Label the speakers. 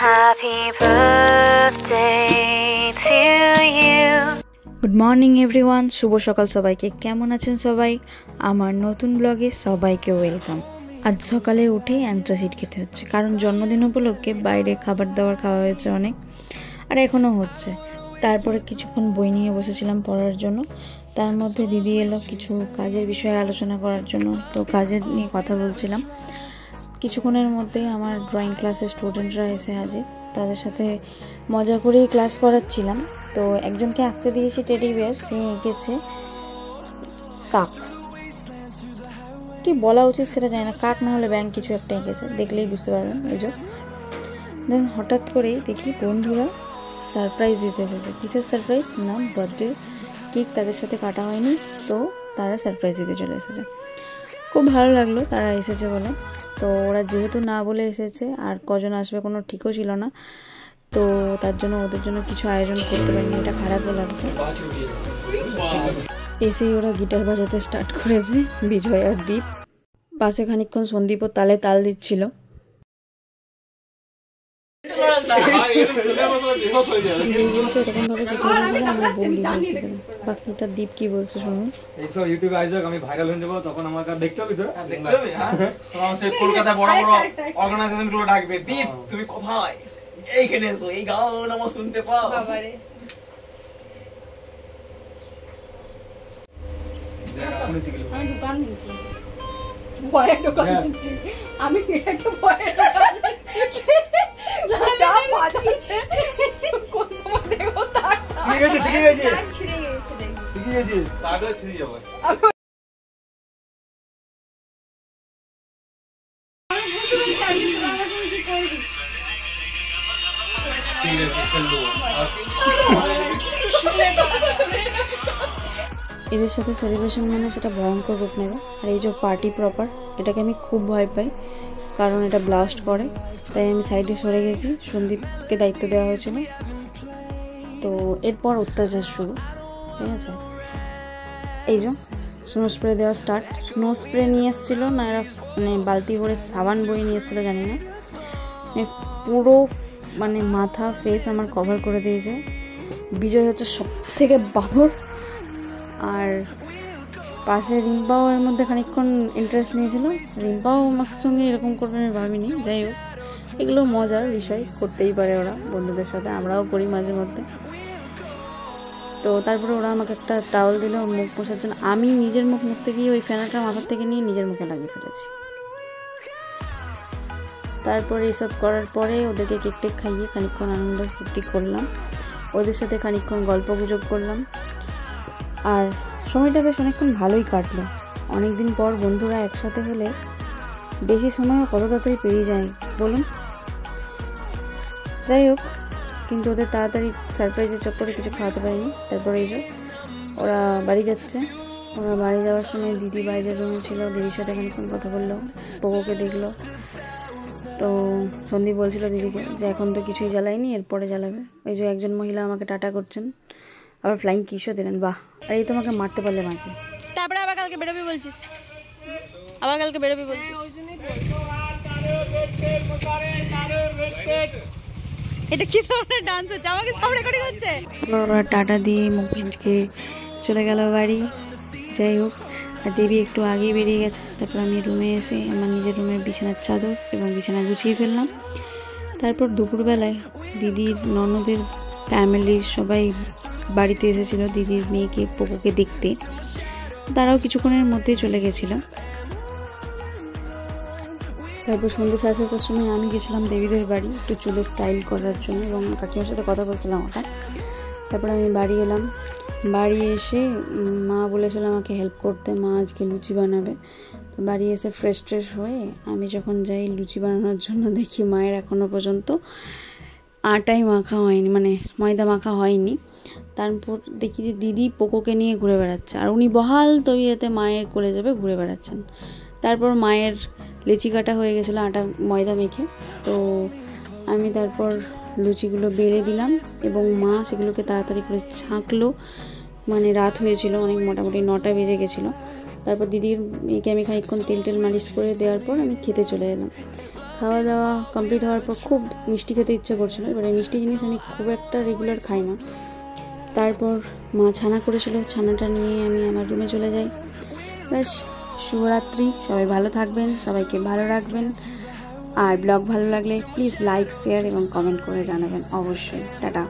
Speaker 1: Happy birthday to you.
Speaker 2: Good morning everyone, শুভ সকাল সবাইকে। কেমন আছেন সবাই? আমার নতুন ব্লগে সবাইকে ওয়েলকাম। আজ সকালে উঠে অ্যান্ট্রাসিড খেতে হচ্ছে, কারণ জন্মদিন উপলক্ষে বাইরে খাবার দাবার খাওয়া হয়েছে অনেক, আর এখনও হচ্ছে। তারপরে কিছুক্ষণ বই নিয়ে বসেছিলাম পড়ার জন্য। তার মধ্যে দিদি এলো কিছু কাজের বিষয়ে আলোচনা করার জন্য, তো কাজের নিয়ে কথা বলছিলাম। কিছুক্ষণের মধ্যে আমার ড্রয়িং ক্লাসের স্টুডেন্টরা এসে হাজির, তাদের সাথে মজা করেই ক্লাস করাচ্ছিলাম। তো একজনকে আঁকতে দিয়েছি টেডি বিয়ার, সে এঁকেছে কাক। কি বলা উচিত সেটা জানি না, কাক না হলে ব্যাঙ কিছু একটা এঁকেছে, দেখলেই বুঝতে পারবেন। এই যে দেন হঠাৎ করেই দেখি বন্ধুরা সারপ্রাইজ দিতে এসেছে। কিসের সারপ্রাইজ? না, বার্থডে কেক তাদের সাথে কাটা হয়নি, তো তারা সারপ্রাইজ দিতে চলে এসেছে। খুব ভালো লাগলো তারা এসেছে বলে। তো ওরা যেহেতু না বলে এসেছে, আর কজন আসবে কোনো ঠিকও ছিল না, তো তার জন্য ওদের জন্য কিছু আয়োজন করতে পারিনি, এটা খারাপও লাগছে। এসেই ওরা গিটার বাজাতে স্টার্ট করেছে, বিজয় আর দীপ। পাশে খানিকক্ষণ সন্দীপও তালে তাল দিচ্ছিল। বাকিটা দীপ কি বলছে শুনুন।
Speaker 3: এইসব ইউটিউবে আসবে, আমি ভাইরাল হয়ে যাবো, তখন আমাকে দেখতে হবে। তো দেখতে হবে, কলকাতায় বড় বড় অর্গানাইজেশন গুলো ডাকবে, দীপ তুমি কোথায়, এইখানে এসো, এই গান আমার শুনতে পাও। বাবারে আমি দোকান দিচ্ছি, বয়ের দোকান দিচ্ছি, আমি একটা বয়ের দোকান দিচ্ছি। যা বাজাচ্ছে কোন সময় দেখো তার শিখে গেছে তারটা ছিঁড়ে যাবে।
Speaker 2: এদের সাথে সেলিব্রেশন মানে সেটা ভয়ঙ্কর রূপ নেবে। আর এই যে পার্টি প্রপার, এটাকে আমি খুব ভয় পাই, কারণ এটা ব্লাস্ট করে। তাই আমি সাইডে সরে গেছি, সন্দীপকে দায়িত্ব দেওয়া হয়েছিল। তো এরপর অত্যাচার শুরু, ঠিক আছে। এই যে স্নো স্প্রে দেওয়া স্টার্ট। স্নো স্প্রে নিয়ে এসেছিলো না এরা, মানে বালতি ভরে সাবান বই নিয়ে এসেছিলো জানি না, পুরো মানে মাথা ফেস আমার কভার করে দিয়েছে। বিজয় হচ্ছে সব থেকে বাঁদর, আর পাশে রিম্পাও এর মধ্যে খানিকক্ষণ ইন্টারেস্ট নিয়েছিল। রিম্পাও আমার সঙ্গে এরকম করবে আমি ভাবিনি। যাই হোক, এগুলো মজার বিষয়, করতেই পারে ওরা বন্ধুদের সাথে, আমরাও করি মাঝে মধ্যে। তো তারপরে ওরা আমাকে একটা টাওয়াল দিল মুখ পোছার জন্য। আমি নিজের মুখ মুছতে গিয়ে ওই ফেনাটা মাথার থেকে নিয়ে নিজের মুখে লাগিয়ে ফেলেছি। তারপরে এইসব করার পরে ওদেরকে কেক টেক খাইয়ে খানিকক্ষণ আনন্দ ফুর্তি করলাম, ওদের সাথে খানিকক্ষণ গল্প গুজব করলাম, আর সময়টা বেশ অনেকক্ষণ ভালোই কাটলো। অনেকদিন পর বন্ধুরা একসাথে হলে বেশি সময়ও কত তাড়াতাড়ি পেরিয়ে যায় বলুন। যাই হোক, কিন্তু ওদের তাড়াতাড়ি সারপ্রাইজের চক্করে কিছু খাওয়াতে পারিনি। তারপরে এই যে ওরা বাড়ি যাচ্ছে। ওরা বাড়ি যাওয়ার সময় দিদি বাইরের রুমে ছিল, দিদির সাথে খানিকক্ষণ কথা বললো, পোকোকে দেখলো। তো সন্দীপ বলছিল দিদিকে যে এখন তো কিছুই জ্বালায়নি, এরপরে জ্বালাবে। ওই যে একজন মহিলা আমাকে টাটা করছেন, আবার ফ্লাইং কিসও দিলেন। বাহ! আর এই তোমাকে মারতে পারলে মাঝে, তারপরে আবার কালকে বেরোবি বলছিস, এটা কি ধরনের ডান্স হচ্ছে? আমাকে সব রেকর্ডিং হচ্ছে। ওরা টাটা দিয়ে মুখ ভেঞ্চকে চলে গেল বাড়ি। যাই হোক, আর দেবী একটু আগেই বেরিয়ে গেছে। তারপর আমি রুমে এসে আমার নিজের রুমের বিছানার চাদর এবং বিছানা গুছিয়ে ফেললাম। তারপর দুপুরবেলায় দিদির ননদের ফ্যামিলির সবাই বাড়িতে এসেছিল দিদির মেয়েকে পোকোকে দেখতে। তারাও কিছুক্ষণের মধ্যেই চলে গেছিল। তারপর সন্ধ্যে 7:30টার সময় আমি গেছিলাম দেবীদের বাড়ি একটু চুলে স্টাইল করার জন্য, এবং কাকিমার সাথে কথা বলছিলাম ওটা। তারপর আমি বাড়ি এলাম। বাড়ি এসে মা বলেছিল আমাকে হেল্প করতে, মা আজকে লুচি বানাবে। তো বাড়ি এসে ফ্রেশ ট্রেশ হয়ে আমি যখন যাই লুচি বানানোর জন্য, দেখি মায়ের এখনও পর্যন্ত আটাই মাখা হয়নি, মানে ময়দা মাখা হয়নি। তারপর দেখি যে দিদি পোকোকে নিয়ে ঘুরে বেড়াচ্ছে, আর উনি বহাল তবিয়তে মায়ের কোলে যাবে ঘুরে বেড়াচ্ছেন। তারপর মায়ের লিচি কাটা হয়ে গেছিলো আটা ময়দা মেখে। তো আমি তারপর লুচিগুলো বেড়ে দিলাম এবং মা সেগুলোকে তাড়াতাড়ি করে ছাঁকলো। মানে রাত হয়েছিল অনেক, মোটামুটি 9টা বেজে গেছিলো। তারপর দিদির মেয়েকে আমি খানিকক্ষণ তেল মালিশ করে দেওয়ার পর আমি খেতে চলে এলাম। খাওয়া দাওয়া কমপ্লিট হওয়ার পর খুব মিষ্টি খেতে ইচ্ছা করছিল। এবারে মিষ্টি জিনিস আমি খুব একটা রেগুলার খাই না। তারপর মা ছানা করেছিল, ছানাটা নিয়ে আমি আমার রুমে চলে যাই। ব্যাস, শুভরাত্রি। সবাই ভালো থাকবেন, সবাইকে ভালো রাখবেন। আর ব্লগ ভালো লাগলে প্লিজ লাইক, শেয়ার এবং কমেন্ট করে জানাবেন অবশ্যই। টাটা।